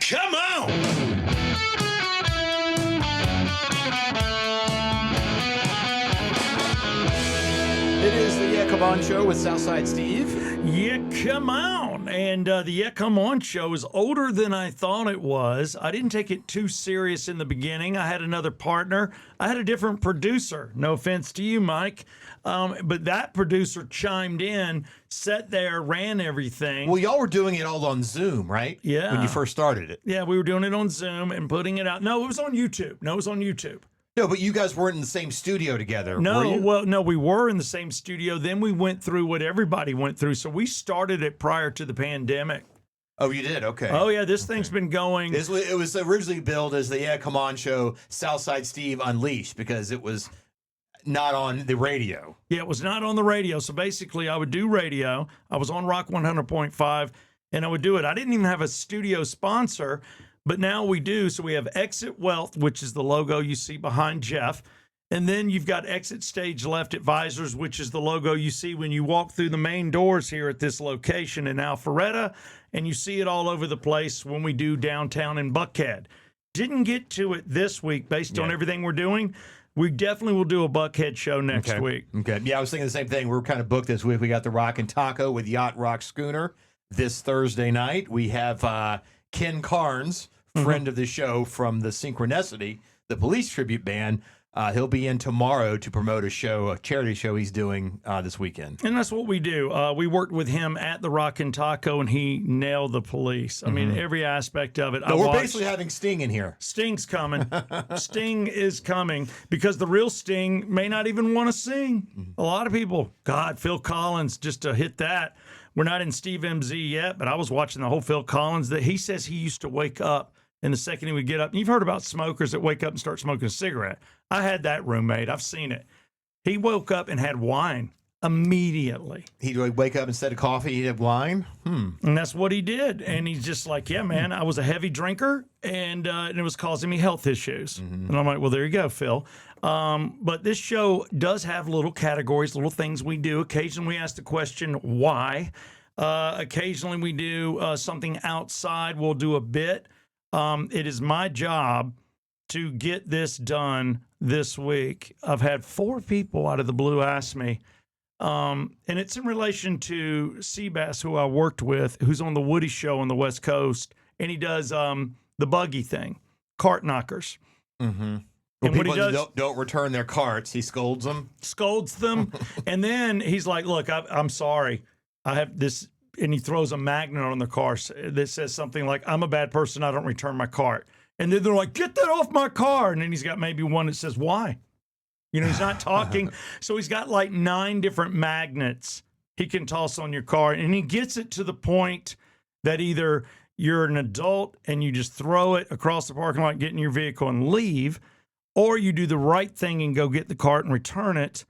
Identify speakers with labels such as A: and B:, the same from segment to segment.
A: Come on!
B: It is the Yeah Come On Show with Southside Steve.
C: Yeah, come on. And the Yeah Come On show is older than I thought it was. I didn't take it too serious in the beginning. I had another partner. I had a different producer. No offense to you, Mike. But that producer chimed in, sat there, ran everything.
B: Well, y'all were doing it all on Zoom, right?
C: Yeah.
B: When you first started it.
C: Yeah, we were doing it on Zoom and putting it out. No, it was on YouTube.
B: No, but you guys weren't in the same studio together, were
C: No,
B: you?
C: well, no, we were in the same studio. Then we went through what everybody went through. So we started it prior to the pandemic.
B: Oh, you did? Okay.
C: Oh, yeah, this thing's been going.
B: It was originally billed as the Yeah Come On Show, Southside Steve Unleashed, because it was not on the radio.
C: Yeah, it was not on the radio. So basically, I would do radio. I was on Rock 100.5, and I would do it. I didn't even have a studio sponsor, but now we do. So we have Exit Wealth, which is the logo you see behind Jeff. And then you've got Exit Stage Left Advisors, which is the logo you see when you walk through the main doors here at this location in Alpharetta. And you see it all over the place when we do downtown in Buckhead. Didn't get to it this week based on everything we're doing. We definitely will do a Buckhead show next week.
B: Okay. Yeah, I was thinking the same thing. We're kind of booked this week. We got the Rock and Taco with Yacht Rock Schooner this Thursday night. We have Ken Carnes, friend of the show from the Synchronicity, the police tribute band. He'll be in tomorrow to promote a charity show he's doing this weekend.
C: And that's what we do. We worked with him at the Rock and Taco, and he nailed the police. I mean, every aspect of it.
B: So we're basically having Sting in here.
C: Sting's coming. Sting is coming because the real Sting may not even want to sing. A lot of people, God, Phil Collins, just to hit that. We're not in Steve MZ yet, but I was watching the whole Phil Collins that he says he used to wake up. And the second he would get up, you've heard about smokers that wake up and start smoking a cigarette. I had that roommate. I've seen it. He woke up and had wine immediately.
B: He'd wake up instead of coffee, he'd have wine.
C: And that's what he did. And he's just like, yeah, man, I was a heavy drinker and it was causing me health issues. And I'm like, well, there you go, Phil. But this show does have little categories, little things we do. Occasionally we ask the question, why? Occasionally we do something outside. We'll do a bit. It is my job to get this done this week. I've had 4 people out of the blue ask me, and it's in relation to Seabass, who I worked with, who's on the Woody Show on the West Coast, and he does the buggy thing, cart knockers.
B: When
C: And what he
B: people
C: does,
B: don't return their carts, he scolds them.
C: and then he's like, look, I'm sorry. I have this. And he throws a magnet on the car that says something like, I'm a bad person, I don't return my cart. And then they're like, get that off my car. And then he's got maybe one that says, why? You know, he's not talking. So he's got like 9 different magnets he can toss on your car. And he gets it to the point that either you're an adult and you just throw it across the parking lot, get in your vehicle and leave, or you do the right thing and go get the cart and return it.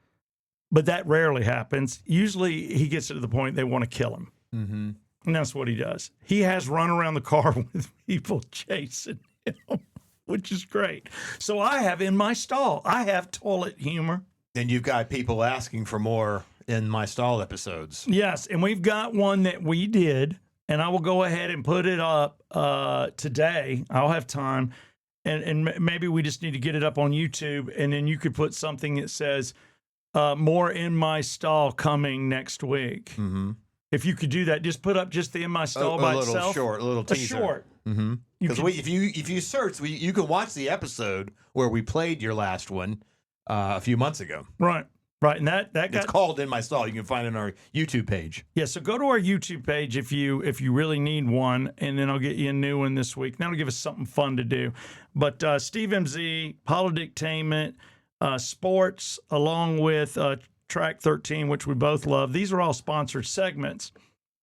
C: But that rarely happens. Usually he gets it to the point they want to kill him. And that's what he does. He has run around the car with people chasing him, which is great. So I have in my stall, I have toilet humor.
B: And you've got people asking for more in my stall episodes.
C: Yes, and we've got one that we did, and I will go ahead and put it up today. I'll have time, and maybe we just need to get it up on YouTube, and then you could put something that says, more in my stall coming next week. If you could do that, just put up just the in my stall by itself.
B: A little teaser.
C: A short.
B: Because if you search, you can watch the episode where we played your last one a few months ago.
C: Right. And that got
B: It's called In My Stall. You can find it on our YouTube page.
C: Yeah, so go to our YouTube page if you really need one, and then I'll get you a new one this week. That'll give us something fun to do. But Steve MZ, Polydictainment, sports, along with Track 13, which we both love. These are all sponsored segments.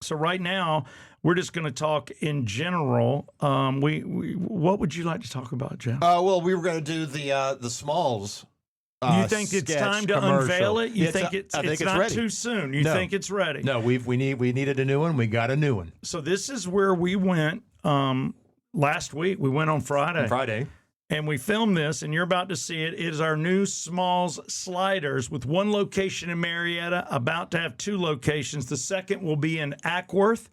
C: So right now, we're just going to talk in general. What would you like to talk about, Jeff?
B: Well, we were going to do the Smalls.
C: You think it's time to unveil it? You think it's not
B: ready.
C: too soon? You think it's ready?
B: No, we needed a new one. We got a new one.
C: So this is where we went last week. We went on Friday. And we filmed this, and you're about to see it. It is our new Smalls Sliders with one location in Marietta, about to have 2 locations. The second will be in Ackworth.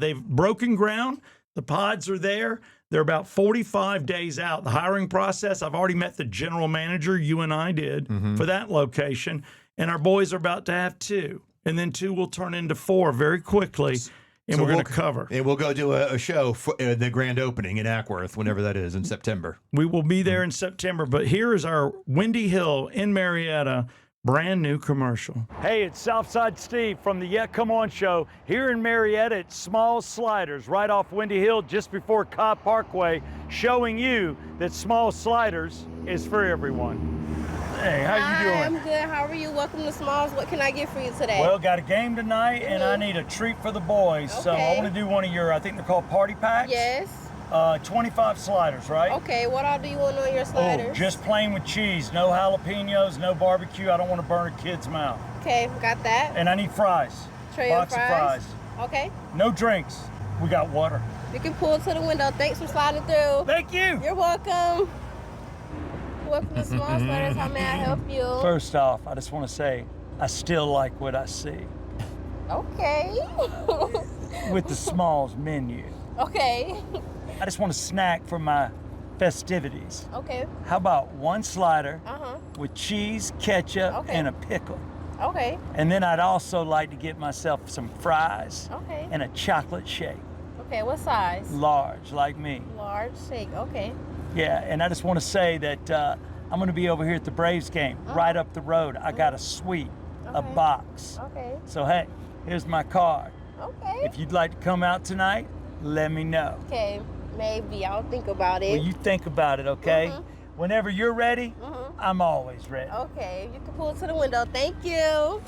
C: They've broken ground. The pods are there. They're about 45 days out. The hiring process, I've already met the general manager, you and I did, for that location. And our boys are about to have 2. And then 2 will turn into 4 very quickly. And we're going to cover.
B: And we'll go do a show for the grand opening in Ackworth, whenever that is, in September.
C: We will be there in September. But here is our Windy Hill in Marietta brand new commercial. Hey, it's Southside Steve from the Yeah Come On show here in Marietta at Small Sliders, right off Windy Hill, just before Cobb Parkway, showing you that Small Sliders is for everyone. Hey, how you doing?
A: I'm good. How are you? Welcome to Smalls. What can I get for you today?
C: Well, got a game tonight, and I need a treat for the boys. So I
A: Okay.
C: want to do one of your, I think they're called party packs.
A: Yes.
C: 25 sliders, right?
A: Okay, what all do you want on your sliders?
C: Oh, just plain with cheese. No jalapenos, no barbecue. I don't want to burn a kid's mouth.
A: Okay, got that.
C: And I need fries.
A: Tray
C: Box
A: of
C: of
A: fries.
C: fries.
A: Okay.
C: No drinks. We got water.
A: You can pull to the window. Thanks for sliding through.
C: Thank you.
A: You're welcome. Welcome to Small Sliders. How may I help you?
C: First off, I just want to say, I still like what I see
A: Okay.
C: with the Smalls menu.
A: Okay.
C: I just want a snack for my festivities.
A: Okay.
C: How about one slider
A: Uh-huh.
C: with cheese, ketchup,
A: Okay.
C: and a pickle?
A: Okay.
C: And then I'd also like to get myself some fries
A: Okay.
C: and a chocolate shake,
A: Okay, what size?
C: large like me.
A: Large shake. Okay.
C: Yeah, and I just want to say that I'm going to be over here at the Braves game, right up the road. I got a suite, a
A: Okay.
C: box.
A: Okay.
C: So hey, here's my card.
A: Okay.
C: If you'd like to come out tonight, let me know.
A: Okay. Maybe I'll think about it.
C: Well, you think about it, okay? Whenever you're ready, I'm always ready.
A: Okay, you can pull to the window. Thank you.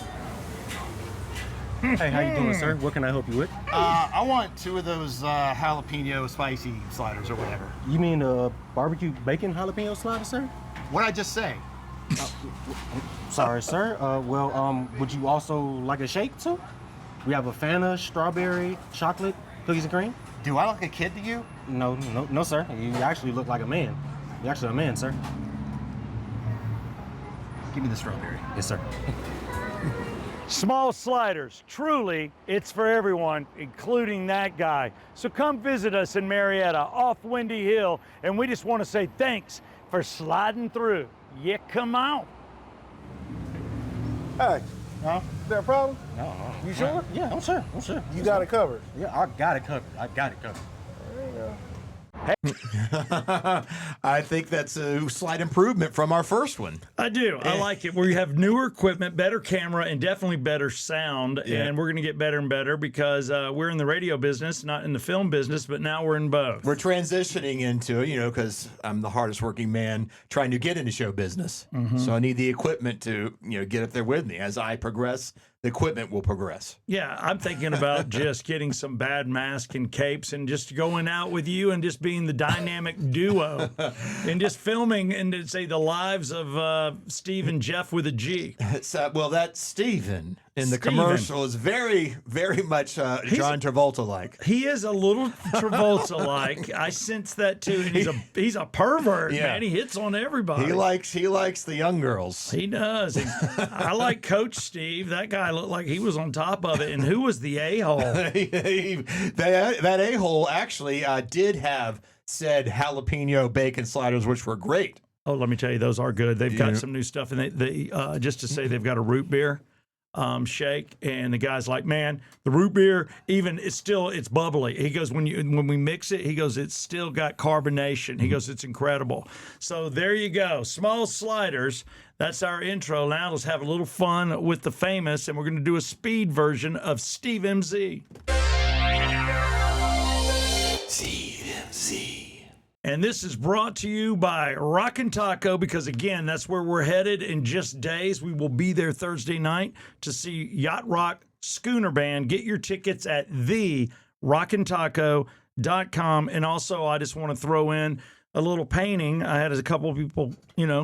D: Hey, how you doing, sir? What can I help you with?
E: I want 2 of those jalapeno spicy sliders or whatever.
D: You mean barbecue bacon jalapeno slider, sir?
E: What did I just say?
D: Sorry, sir. Would you also like a shake too? We have a Fanta, strawberry, chocolate, cookies and cream.
E: Do I look a kid to you?
D: No, sir. You actually look like a man. You're actually a man, sir.
E: Give me the strawberry.
D: Yes, sir.
C: Small Sliders, truly, it's for everyone, including that guy. So come visit us in Marietta off Windy Hill, and we just want to say thanks for sliding through. Yeah, come on.
F: Hey,
D: Huh?
F: is there a problem?
D: No.
F: You sure?
D: Yeah, I'm sure. I'm sure.
F: You got it covered.
D: Yeah, I got it covered. I got it covered.
B: I think that's a slight improvement from our first one.
C: I do. I like it. We have newer equipment, better camera, and definitely better sound.
B: Yeah.
C: And we're going to get better and better because we're in the radio business, not in the film business, but now we're in both.
B: We're transitioning into, because I'm the hardest working man trying to get into show business. So I need the equipment to, get up there with me. As I progress, the equipment will progress.
C: Yeah, I'm thinking about just getting some bad masks and capes and just going out with you and just being the dynamic duo and just filming and to say the lives of Steve and Jeff with a G.
B: Well, that Steven in the
C: Steven.
B: commercial is very, very much John Travolta like.
C: He is a little Travolta-like. I sense that too. And he's a pervert,
B: Yeah.
C: man. He hits on everybody.
B: He likes the young girls.
C: He does. I like Coach Steve. That guy looked like he was on top of it. And who was the a-hole?
B: that a-hole actually did have said jalapeno bacon sliders, which were great.
C: Oh, let me tell you, those are good. They've got some new stuff, and they just to say they've got a root beer shake, and the guy's like, man, the root beer it's bubbly. He goes, when we mix it, he goes, it's still got carbonation. He goes, it's incredible. So there you go, Small Sliders. That's our intro. Now let's have a little fun with the famous, and we're going to do a speed version of Steve MZ. And this is brought to you by Rockin' Taco because, again, that's where we're headed in just days. We will be there Thursday night to see Yacht Rock Schooner Band. Get your tickets at therockintaco.com. And also, I just want to throw in a little painting. I had a couple of people,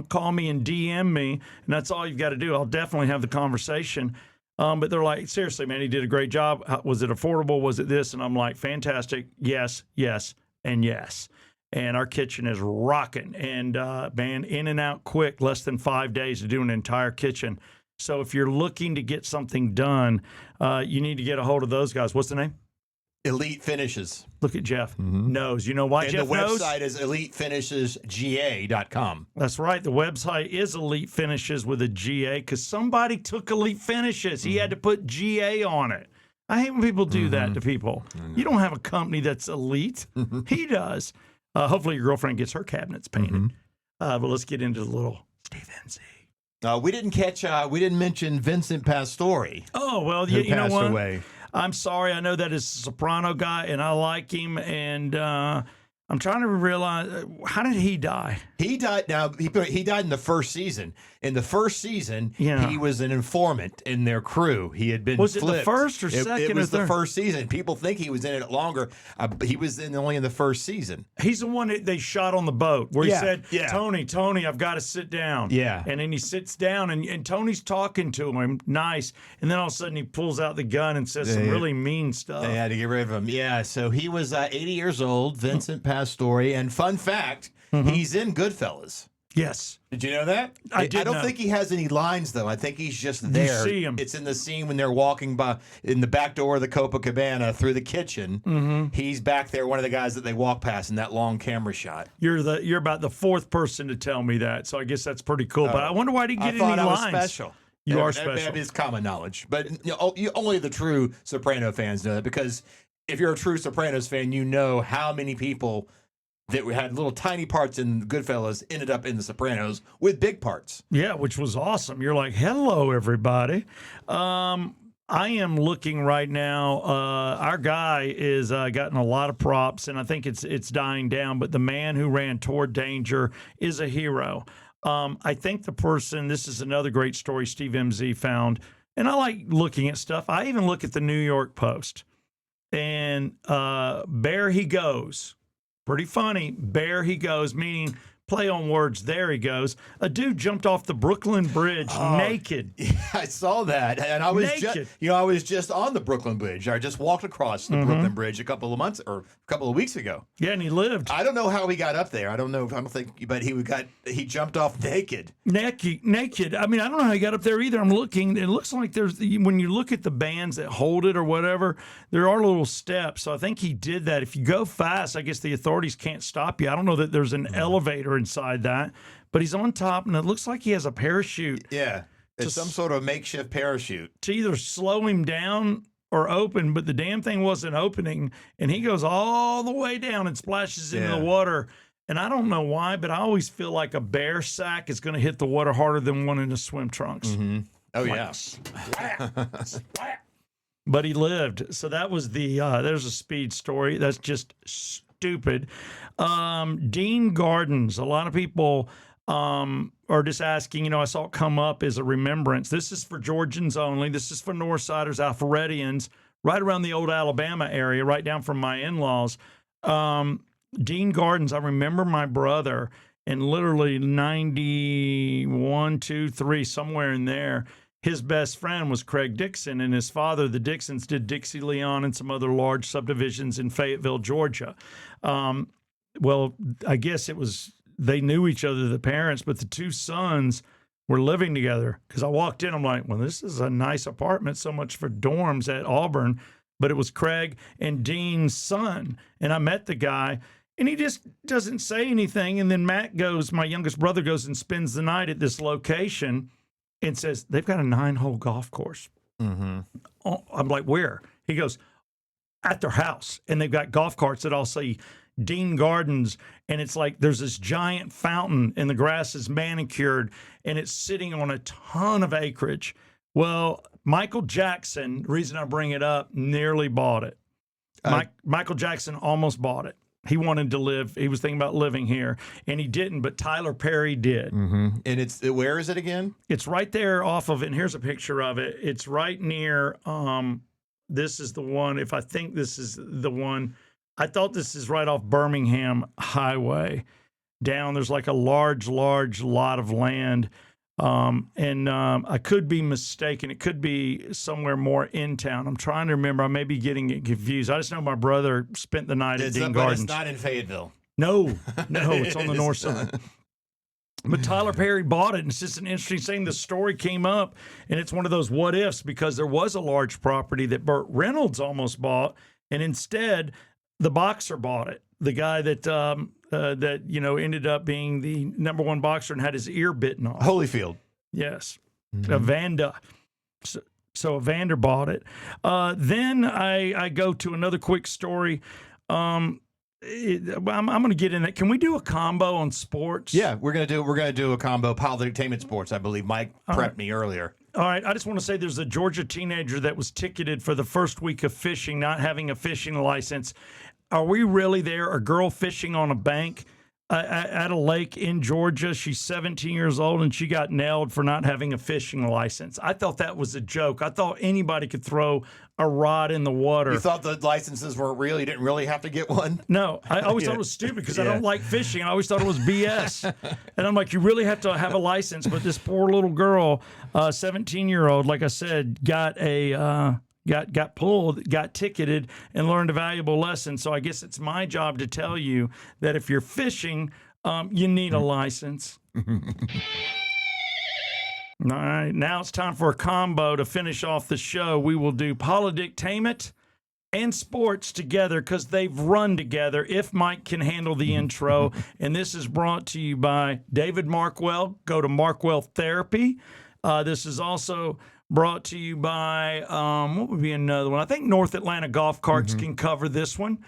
C: call me and DM me, and that's all you've got to do. I'll definitely have the conversation. But they're like, seriously, man, he did a great job. Was it affordable? Was it this? And I'm like, fantastic. Yes, yes, and yes. And our kitchen is rocking. And, man, in and out quick, less than 5 days to do an entire kitchen. So if you're looking to get something done, you need to get a hold of those guys. What's the name?
B: Elite Finishes.
C: Look at Jeff. Knows. You know why
B: And
C: Jeff
B: the
C: knows?
B: website is elitefinishesga.com.
C: That's right. The website is Elite Finishes with a GA because somebody took Elite Finishes. He had to put GA on it. I hate when people do that to people. You don't have a company that's elite. He does. Hopefully your girlfriend gets her cabinets painted. But let's get into the little Steve MC.
B: We didn't mention Vincent Pastore,
C: Oh, well,
B: who
C: you know
B: passed
C: what?
B: away.
C: I'm sorry. I know that is a soprano guy, and I like him. And I'm trying to realize, how did he die?
B: He died. Now he died in the first season. In the first season,
C: Yeah.
B: he was an informant in their crew. He had been
C: Was it the
B: flipped.
C: first or
B: It
C: second
B: was
C: or
B: the
C: third?
B: first season. People think he was in it longer. But he was only in the first season.
C: He's the one that they shot on the boat where
B: Yeah,
C: he said,
B: yeah.
C: Tony, I've got to sit down.
B: Yeah.
C: And then he sits down and Tony's talking to him, nice. And then all of a sudden he pulls out the gun and says some
B: They-
C: really mean stuff.
B: They had to get rid of him. Yeah, so he was 80 years old, Vincent Pastore. And fun fact, he's in Goodfellas.
C: Yes.
B: Did you know that?
C: I did
B: don't
C: know.
B: think he has any lines, though. I think he's just there.
C: see him.
B: It's in the scene when they're walking by in the back door of the Copacabana through the kitchen. He's back there, one of the guys that they walk past in that long camera shot.
C: You're about the fourth person to tell me that. So I guess that's pretty cool. But I wonder why he didn't
B: I
C: get
B: thought
C: any
B: I was
C: lines.
B: special.
C: You are
B: That
C: special.
B: is common knowledge. But only the true Soprano fans know that, because if you're a true Sopranos fan, you know how many people that had little tiny parts in Goodfellas ended up in The Sopranos with big parts.
C: Yeah, which was awesome. You're like, hello, everybody. I am looking right now. Our guy is gotten a lot of props, and I think it's dying down. But the man who ran toward danger is a hero. I think the person. This is another great story Steve MZ found, and I like looking at stuff. I even look at the New York Post, and there he goes. Pretty funny. There he goes, meaning play on words. There he goes. A dude jumped off the Brooklyn Bridge naked.
B: Yeah, I saw that, and I was
C: Naked.
B: I was just on the Brooklyn Bridge. I just walked across the Brooklyn Bridge a couple of weeks ago.
C: Yeah, and he lived
B: I don't know how he got up there. I don't know. I don't think, but he jumped off naked.
C: naked. I mean, I don't know how he got up there either. I'm looking. It looks like when you look at the bands that hold it or whatever, there are little steps. So I think he did that. If you go fast, I guess the authorities can't stop you. I don't know that there's an elevator inside that, but he's on top, and it looks like he has a parachute
B: Yeah, it's some sort of makeshift parachute.
C: to either slow him down or open, but the damn thing wasn't opening, and he goes all the way down and splashes into
B: Yeah.
C: the water. And I don't know why, but I always feel like a bear sack is going to hit the water harder than one in the swim trunks.
B: Oh
C: Like,
B: yeah.
C: splat, splat. But he lived. So that was there's a speed story. That's just stupid. Dean Gardens. A lot of people are just asking, I saw it come up as a remembrance. This is for Georgians only. This is for Northsiders, Alpharetians, right around the old Alabama area, right down from my in-laws. Dean Gardens, I remember my brother, and literally 91, 2, 3, somewhere in there, his best friend was Craig Dixon, and his father, the Dixons, did Dixie Leon and some other large subdivisions in Fayetteville, Georgia. Well, I guess they knew each other, the parents, but the two sons were living together. Because I walked in, I'm like, well, this is a nice apartment, so much for dorms at Auburn. But it was Craig and Dean's son, and I met the guy. And he just doesn't say anything. And then Matt goes, my youngest brother goes and spends the night at this location and says, they've got a 9-hole golf course. Oh, I'm like, where? He goes, at their house. And they've got golf carts that all say Dean Gardens. And it's like there's this giant fountain and the grass is manicured and it's sitting on a ton of acreage. Well, Michael Jackson, the reason I bring it up, nearly bought it. Michael Jackson almost bought it. He wanted to live. He was thinking about living here, and he didn't. But Tyler Perry did.
B: And where is it again?
C: It's right there off of. And here's a picture of it. It's right near. This is the one. If I think this is the one, I thought this is right off Birmingham Highway. Down there's like a large lot of land. I could be mistaken. It could be somewhere more in town. I'm trying to remember. I may be getting it confused. I just know my brother spent the night at Dean Gardens.
B: But it's not in Fayetteville.
C: No, it's on the north side. But Tyler Perry bought it, and it's just an interesting thing. The story came up, and it's one of those what ifs because there was a large property that Burt Reynolds almost bought, and instead the boxer bought it. The guy that ended up being the number one boxer and had his ear bitten off.
B: Holyfield.
C: Yes, Evander. So Evander bought it. Then I go to another quick story. I'm going to get in it. Can we do a combo on sports?
B: Yeah, we're gonna do a combo entertainment sports. I believe Mike prepped me earlier.
C: All right. I just want to say there's a Georgia teenager that was ticketed for the first week of fishing, not having a fishing license. Are we really there? A girl fishing on a bank at a lake in Georgia. She's 17 years old, and she got nailed for not having a fishing license. I thought that was a joke. I thought anybody could throw a rod in the water.
B: You thought the licenses weren't real? You didn't really have to get one?
C: No, I always thought it was stupid because I don't like fishing. I always thought it was BS. And I'm like, you really have to have a license. But this poor little girl, 17-year-old, like I said, got pulled, got ticketed, and learned a valuable lesson. So I guess it's my job to tell you that if you're fishing, you need a license. All right, now it's time for a combo to finish off the show. We will do Polydictainment and sports together because they've run together, if Mike can handle the intro. And this is brought to you by David Markwell. Go to Markwell Therapy. This is also brought to you by, what would be another one? I think North Atlanta Golf Carts can cover this one.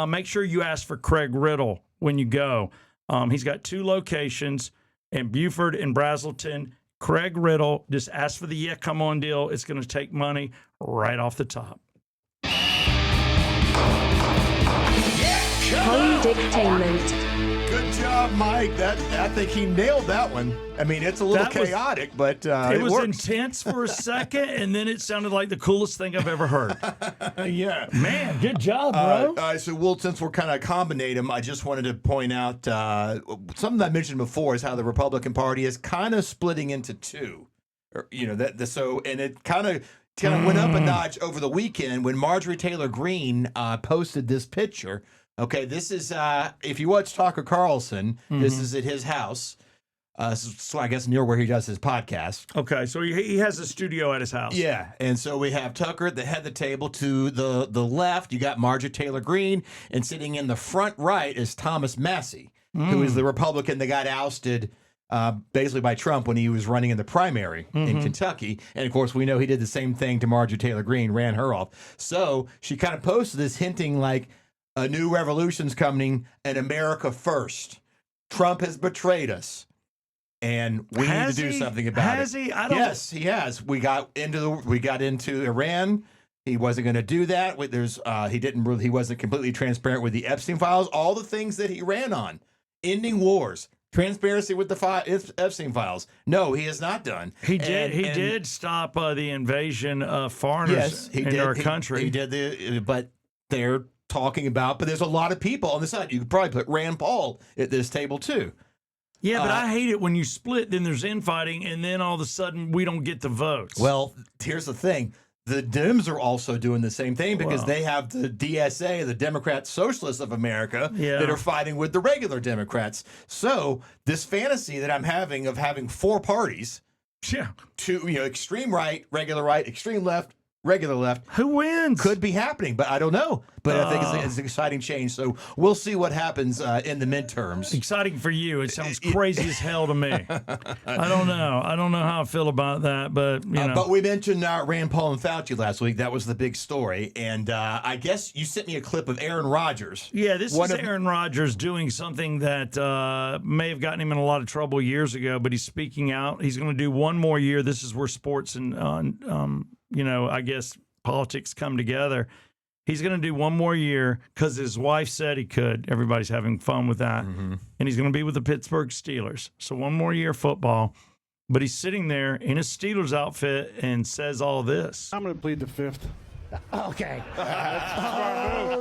C: Make sure you ask for Craig Riddle when you go. He's got 2 locations in Buford and Brazelton. Craig Riddle, just ask for the Yeah Come On deal. It's going to take money right off the top.
F: Polydictainment.
B: Good job, Mike. I think he nailed that one. I mean, it's a little chaotic, but
C: it was
B: works.
C: intense for a second, and then it sounded like the coolest thing I've ever heard.
B: Yeah.
C: Man, good job, bro.
B: So since we're kind of combining them, I just wanted to point out something I mentioned before is how the Republican Party is kind of splitting into 2. And it kind of went up a notch over the weekend when Marjorie Taylor Greene posted this picture. Okay, this is if you watch Tucker Carlson, this is at his house. So I guess near where he does his podcast.
C: Okay, so he has a studio at his house.
B: Yeah, and so we have Tucker at the head of the table. To the left, you got Marjorie Taylor Greene, and sitting in the front right is Thomas Massie, who is the Republican that got ousted basically by Trump when he was running in the primary in Kentucky. And of course, we know he did the same thing to Marjorie Taylor Greene, ran her off. So she kind of posted this hinting like a new revolution's coming and America first. Trump has betrayed us. And we need to do something about it.
C: Has he?
B: Yes, he has. We got into Iran. He wasn't going to do that. He wasn't completely transparent with the Epstein files. All the things that he ran on, ending wars, transparency with the Epstein files. No, he has not done.
C: He did stop the invasion of foreigners into our country.
B: He did but they're talking about. But there's a lot of people on the side. You could probably put Rand Paul at this table too.
C: Yeah, but I hate it when you split, then there's infighting, and then all of a sudden we don't get the votes.
B: Well, here's the thing. The Dems are also doing the same thing because they have the DSA, the Democrat Socialists of America, that are fighting with the regular Democrats. So this fantasy that I'm having of having 4 parties, extreme right, extreme left, regular left.
C: Who wins?
B: Could be happening, but I don't know. But I think it's an exciting change. So we'll see what happens in the midterms.
C: Exciting for you. It sounds crazy as hell to me. I don't know. I don't know how I feel about that, but you know.
B: But we mentioned Rand Paul and Fauci last week. That was the big story. And I guess you sent me a clip of Aaron Rodgers.
C: Yeah, this is Aaron Rodgers doing something that may have gotten him in a lot of trouble years ago, but he's speaking out. He's going to do one more year. This is where sports and I guess politics come together. He's going to do one more year because his wife said he could. Everybody's having fun with that. Mm-hmm. And he's going to be with the Pittsburgh Steelers. So one more year football. But he's sitting there in his Steelers outfit and says all this.
G: I'm going to plead the 5th.
H: Okay.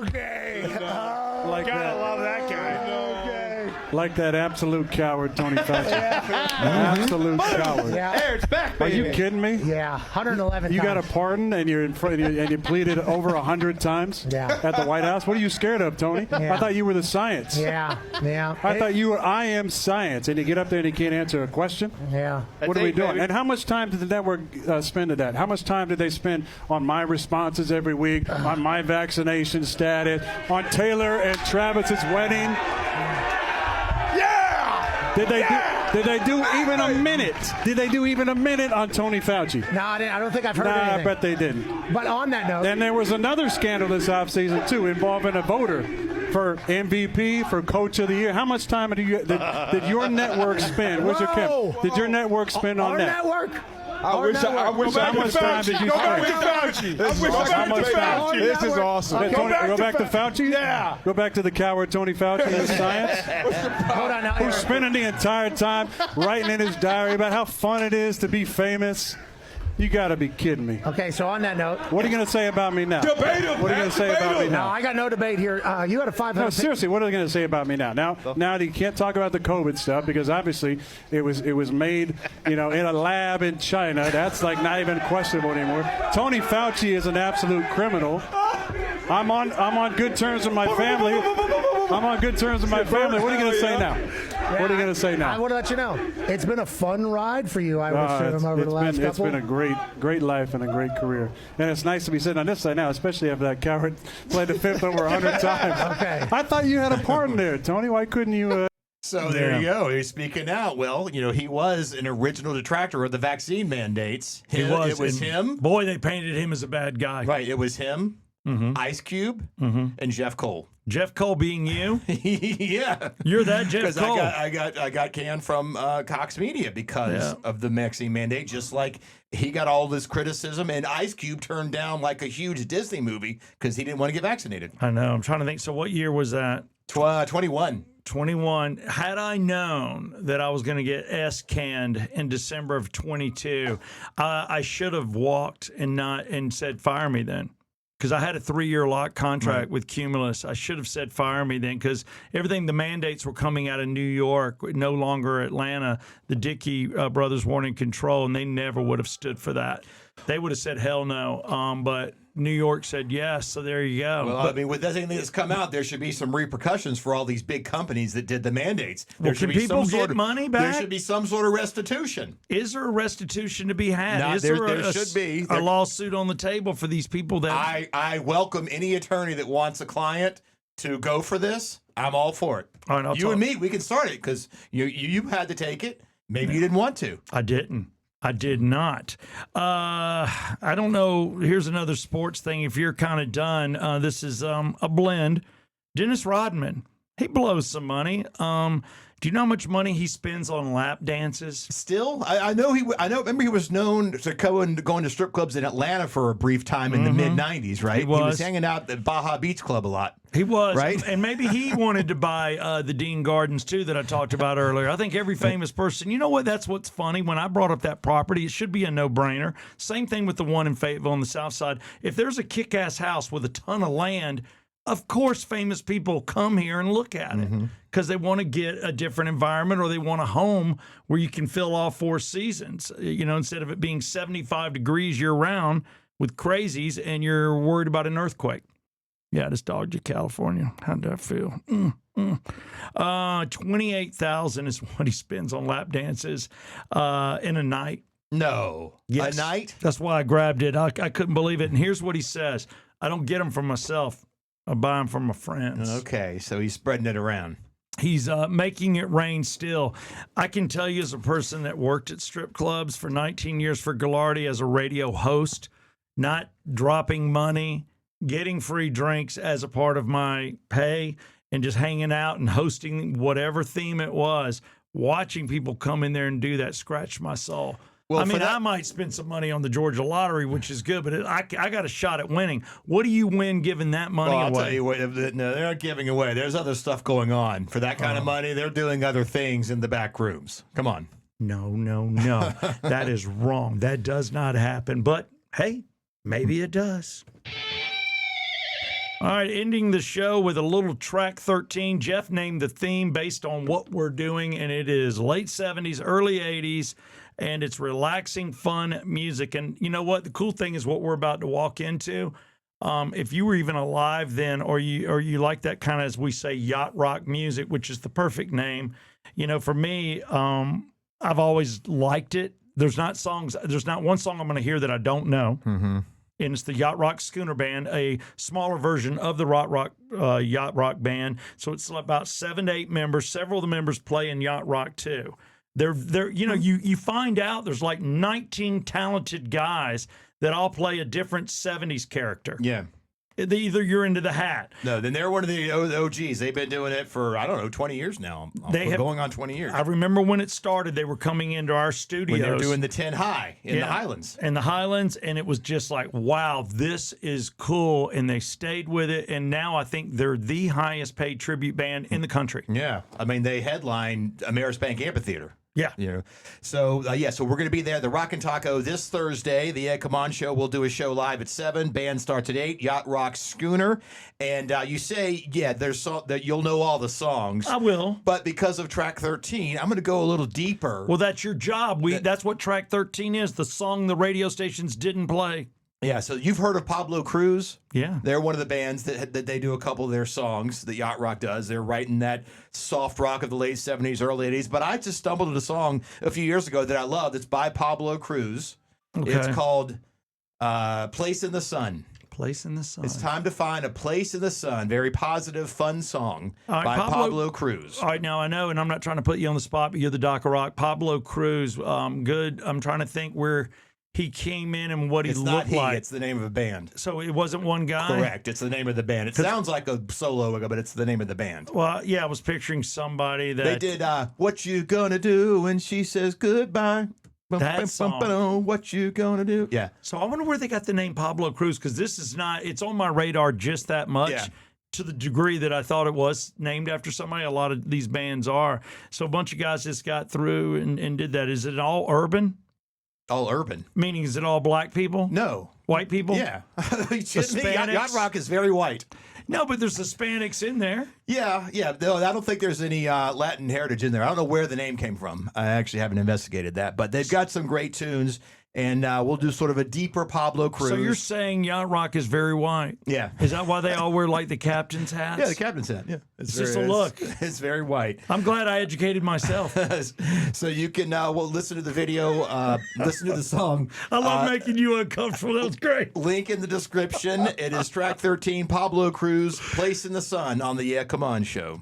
G: Okay.
H: Like
G: Gotta
H: that.
G: love that guy.
H: Okay.
G: like that absolute coward, Tony Fauci. Absolute coward.
H: Yeah.
E: Hey, it's back,
G: Are
E: baby.
G: you kidding me?
H: Yeah, 111
G: You
H: times.
G: got a pardon and you're in front and you pleaded over 100 times
H: Yeah.
G: at the White House. What are you scared of, Tony?
H: Yeah.
G: I thought you were the science.
H: Yeah, yeah.
G: I thought you were I am science, and you get up there and you can't answer a question.
H: Yeah.
G: What are we
E: it,
G: doing?
E: baby.
G: And how much time did the network spend to that? How much time did they spend on my responses every week, on my vaccination status, on Taylor and Travis's wedding?
E: Yeah!
G: Did they do even a minute? Did they do even a minute on Tony Fauci?
H: No, I don't think I've heard
G: Nah, I
H: anything.
G: bet they didn't.
H: But on that note,
G: Then there was another scandal this offseason, too, involving a voter for MVP, for Coach of the Year. How much time did your network spend? Where's your
H: Whoa!
G: Kim? Did your network spend on
H: our
G: that?
H: network.
E: I wish
G: How much time did you
E: Go back to
G: spend?
E: Fauci.
G: This is awesome. How much time?
E: This is awesome.
G: Tony, go back to Fauci?
E: Yeah.
G: Go back to the coward Tony Fauci and his science?
H: Hold on now.
G: Who's
H: Eric.
G: spending the entire time writing in his diary about how fun it is to be famous? You got to be kidding me.
H: Okay, so on that note,
G: What are you going to say about me now?
E: Debate him,
G: What are you going to say about me
H: no,
G: now?
H: I got no debate here. You had a 500.
G: No, seriously, what are they going to say about me now? Now you can't talk about the COVID stuff because obviously it was made, in a lab in China. That's like not even questionable anymore. Tony Fauci is an absolute criminal. I'm on good terms with my family. I'm on good terms with my family. What are you going to say now? What are you going to say
H: I
G: now?
H: want to let you know, it's been a fun ride for you, I would assume, over the last
G: It's
H: couple.
G: been a great life and a great career. And it's nice to be sitting on this side now, especially after that coward played the fifth over 100 times.
H: Okay.
G: I thought you had a pardon there, Tony. Why couldn't you?
B: So there you go. He's speaking out. Well, he was an original detractor of the vaccine mandates. It was
C: and
B: him.
C: Boy, they painted him as a bad guy.
B: Right. It was him, Ice Cube, and Jeff Cole.
C: Jeff Cole being you,
B: Yeah.
C: you're that Jeff
B: Because
C: Cole.
B: I got canned from Cox Media because of the vaccine mandate. Just like he got all this criticism, and Ice Cube turned down like a huge Disney movie because he didn't want to get vaccinated.
C: I know. I'm trying to think. So what year was that?
B: 21.
C: 21. Had I known that I was going to get canned in December of 22, I should have walked and said fire me then. Because I had a 3-year lock contract with Cumulus. I should have said fire me then because the mandates were coming out of New York, no longer Atlanta. The Dickey brothers weren't in control, and they never would have stood for that. They would have said hell no. But New York said yes, so there you go.
B: Well, I mean, with everything that's come out, there should be some repercussions for all these big companies that did the mandates. There should
C: can
B: be some
C: people
B: sort
C: get
B: of
C: money back?
B: There should be some sort of restitution.
C: Is there a restitution to be had?
B: No,
C: Is
B: there
C: a
B: should be.
C: a lawsuit on the table for these people that
B: I welcome any attorney that wants a client to go for this. I'm all for it.
C: All right, I'll
B: you
C: talk-
B: and me, we can start it because you had to take it. Maybe you didn't want to.
C: I didn't. I did not. I don't know. Here's another sports thing. If you're kind of done, this is a blend. Dennis Rodman, he blows some money. Do you know how much money he spends on lap dances?
B: Still, I know Remember, he was known to going to strip clubs in Atlanta for a brief time in the mid '90s, right?
C: He was.
B: hanging out at Baja Beach Club a lot.
C: He was,
B: Right?
C: And maybe he wanted to buy the Dean Gardens too that I talked about earlier. I think every famous person, you know what? That's what's funny. When I brought up that property, it should be a no-brainer. Same thing with the one in Fayetteville on the south side. If there's a kick-ass house with a ton of land, of course famous people come here and look at it because they want to get a different environment or they want a home where you can fill all 4 seasons, instead of it being 75 degrees year-round with crazies and you're worried about an earthquake. Yeah, this dog to California. How'd that feel? $28,000 is what he spends on lap dances in a night.
B: No,
C: Yes.
B: a night.
C: That's why I grabbed it. I couldn't believe it. And here's what he says: I don't get them from myself. I buy them from my friends.
B: Okay, so he's spreading it around.
C: He's making it rain still. I can tell you as a person that worked at strip clubs for 19 years for Gallardi as a radio host, not dropping money, getting free drinks as a part of my pay, and just hanging out and hosting whatever theme it was, watching people come in there and do that scratched my soul.
B: Well,
C: I mean,
B: for that-
C: I might spend some money on the Georgia lottery, which is good, but I got a shot at winning. What do you win giving that money
B: Well, I'll
C: away?
B: tell you what, no, they're not giving away. There's other stuff going on. For that kind of money, they're doing other things in the back rooms. Come on.
C: No. That is wrong. That does not happen. But hey, maybe it does. All right, ending the show with a little track 13. Jeff named the theme based on what we're doing, and it is late 70s, early 80s, and it's relaxing, fun music. And you know what? The cool thing is what we're about to walk into. If you were even alive then, or you like that kind of, as we say, yacht rock music, which is the perfect name, you know, for me, I've always liked it. There's not one song I'm going to hear that I don't know.
B: Mm-hmm.
C: And it's the Yacht Rock Schooner Band, a smaller version of the Yacht Rock Band. So it's about 7 to 8 members. Several of the members play in Yacht Rock too. They're you know, you find out there's like 19 talented guys that all play a different 70s character.
B: Yeah.
C: Either you're into the Hat.
B: No, then they're one of the OGs. They've been doing it for, I don't know, 20 years now. We're going on 20 years.
C: I remember when it started, they were coming into our studios.
B: When they were doing the 10 high in the Highlands.
C: In the Highlands, and it was just like, wow, this is cool. And they stayed with it, and now I think they're the highest paid tribute band in the country.
B: Yeah. I mean, they headlined Ameris Bank Amphitheater.
C: Yeah.
B: You know, so so we're going to be there, the Rock and Taco, this Thursday. The Ed Come On Show. We'll do a show live at 7. Band starts at 8. Yacht Rock Schooner, and you say, there's that you'll know all the songs.
C: I will,
B: but because of track 13, I'm going to go a little deeper.
C: Well, that's your job. That's what track 13 is. The song the radio stations didn't play.
B: Yeah, so you've heard of Pablo Cruz?
C: Yeah.
B: They're one of the bands that they do a couple of their songs that Yacht Rock does. They're writing that soft rock of the late 70s, early 80s. But I just stumbled on a song a few years ago that I loved. It's by Pablo Cruz. Okay. It's called Place in the Sun.
C: Place in the Sun.
B: It's time to find a place in the sun. Very positive, fun song by Pablo Cruz.
C: All right, now I know, and I'm not trying to put you on the spot, but you're the Doc of Rock. Pablo Cruz, good. I'm trying to think where he came in and what he looked like.
B: It's the name of a band.
C: So it wasn't one guy?
B: Correct. It's the name of the band. It sounds like a solo, but it's the name of the band.
C: Well, yeah, I was picturing somebody that...
B: They did What You Gonna Do When She Says Goodbye.
C: That song.
B: What you gonna do? Yeah.
C: So I wonder where they got the name Pablo Cruz, because this is not... It's on my radar just that much. Yeah. To the degree that I thought it was named after somebody. A lot of these bands are. So a bunch of guys just got through and did that. Is it all urban?
B: All urban.
C: Meaning, is it all black people?
B: No.
C: White people?
B: Yeah. Yacht Rock is very white.
C: No, but there's Hispanics in there.
B: Yeah. No, I don't think there's any Latin heritage in there. I don't know where the name came from. I actually haven't investigated that. But they've got some great tunes. And we'll do sort of a deeper Pablo Cruz.
C: So you're saying Yacht Rock is very white?
B: Yeah.
C: Is that why they all wear like the captain's hats?
B: Yeah, the captain's hat. Yeah.
C: It's just a look.
B: It's very white.
C: I'm glad I educated myself.
B: So you can listen to the video, listen to the song.
C: I love making you uncomfortable. That was great.
B: Link in the description. It is track 13, Pablo Cruz, Place in the Sun on the Yeah Come On Show.